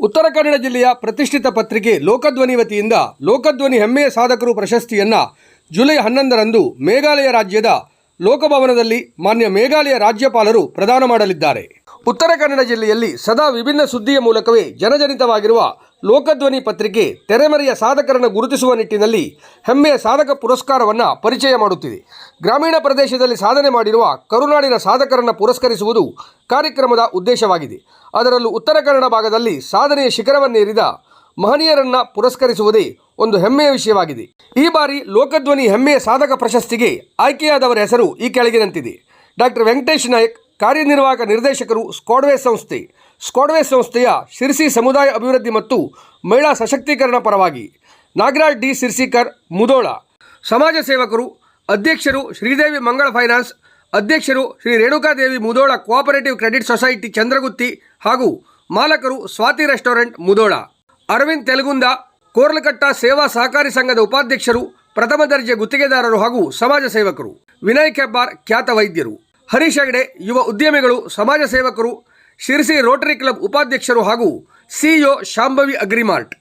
ಉತ್ತರ ಕನ್ನಡ ಜಿಲ್ಲೆಯ ಪ್ರತಿಷ್ಠಿತ ಪತ್ರಿಕೆ ಲೋಕಧ್ವನಿ ವತಿಯಿಂದ ಲೋಕಧ್ವನಿ ಹೆಮ್ಮೆಯ ಸಾಧಕರು ಪ್ರಶಸ್ತಿಯನ್ನು ಜುಲೈ 11ರಂದು ಮೇಘಾಲಯ ರಾಜ್ಯದ ಲೋಕಭವನದಲ್ಲಿ ಮಾನ್ಯ ಮೇಘಾಲಯ ರಾಜ್ಯಪಾಲರು ಪ್ರದಾನ ಮಾಡಲಿದ್ದಾರೆ. ಉತ್ತರ ಕನ್ನಡ ಜಿಲ್ಲೆಯಲ್ಲಿ ಸದಾ ವಿಭಿನ್ನ ಸುದ್ದಿಯ ಮೂಲಕವೇ ಜನಜನಿತವಾಗಿರುವ ಲೋಕಧ್ವನಿ ಪತ್ರಿಕೆ ತೆರೆಮರೆಯ ಸಾಧಕರನ್ನು ಗುರುತಿಸುವ ನಿಟ್ಟಿನಲ್ಲಿ ಹೆಮ್ಮೆಯ ಸಾಧಕ ಪುರಸ್ಕಾರವನ್ನು ಪರಿಚಯ ಮಾಡುತ್ತಿದೆ. ಗ್ರಾಮೀಣ ಪ್ರದೇಶದಲ್ಲಿ ಸಾಧನೆ ಮಾಡಿರುವ ಕರುನಾಡಿನ ಸಾಧಕರನ್ನು ಪುರಸ್ಕರಿಸುವುದು ಕಾರ್ಯಕ್ರಮದ ಉದ್ದೇಶವಾಗಿದೆ. ಅದರಲ್ಲೂ ಉತ್ತರ ಕನ್ನಡ ಭಾಗದಲ್ಲಿ ಸಾಧನೆಯ ಶಿಖರವನ್ನೇರಿದ ಮಹನೀಯರನ್ನು ಪುರಸ್ಕರಿಸುವುದೇ ಒಂದು ಹೆಮ್ಮೆಯ ವಿಷಯವಾಗಿದೆ. ಈ ಬಾರಿ ಲೋಕಧ್ವನಿ ಹೆಮ್ಮೆಯ ಸಾಧಕ ಪ್ರಶಸ್ತಿಗೆ ಆಯ್ಕೆಯಾದವರ ಹೆಸರು ಈ ಕೆಳಗಿನಂತಿದೆ. ಡಾಕ್ಟರ್ ವೆಂಕಟೇಶ್ ನಾಯಕ್, ಕಾರ್ಯನಿರ್ವಾಹಕ ನಿರ್ದೇಶಕರು, ಸ್ಕ್ವಾಡ್ವೇಸ್ ಸಂಸ್ಥೆ. ಸ್ಕ್ವಾಡ್ವೇಸ್ ಸಂಸ್ಥೆಯ ಶಿರ್ಸಿ ಸಮುದಾಯ ಅಭಿವೃದ್ಧಿ ಮತ್ತು ಮಹಿಳಾ ಸಶಕ್ತೀಕರಣ ಪರವಾಗಿ. ನಾಗರಾಜ್ ಡಿ ಸಿರ್ಸಿಕರ್, ಮುಧೋಳ. ಸಮಾಜ ಸೇವಕರು, ಅಧ್ಯಕ್ಷರು ಶ್ರೀದೇವಿ ಮಂಗಳ ಫೈನಾನ್ಸ್, ಅಧ್ಯಕ್ಷರು Shri Renukadevi Mudhol cooperative credit society Chandragutti ಹಾಗೂ ಮಾಲಕರು ಸ್ವಾತಿ ರೆಸ್ಟೋರೆಂಟ್ ಮುಧೋಳ. ಅರವಿಂದ್ ತೆಲಗುಂದ, ಕೋರ್ಲಕಟ್ಟ ಸೇವಾ ಸಹಕಾರಿ ಸಂಘದ ಉಪಾಧ್ಯಕ್ಷರು, ಪ್ರಥಮ ದರ್ಜೆ ಗುತ್ತಿಗೆದಾರರು ಹಾಗೂ ಸಮಾಜ ಸೇವಕರು. ವಿನಯ್ ಹೆಬ್ಬಾರ್, ಖ್ಯಾತ ವೈದ್ಯರು. ಹರೀಶ್ ಹೆಗಡೆ, ಯುವ ಉದ್ಯಮಿಗಳು, ಸಮಾಜ ಸೇವಕರು, ಶಿರ್ಸಿ ರೋಟರಿ ಕ್ಲಬ್ ಉಪಾಧ್ಯಕ್ಷರು ಹಾಗೂ ಸಿಇಒ ಶಾಂಭವಿ ಅಗ್ರಿಮಾರ್ಟ್.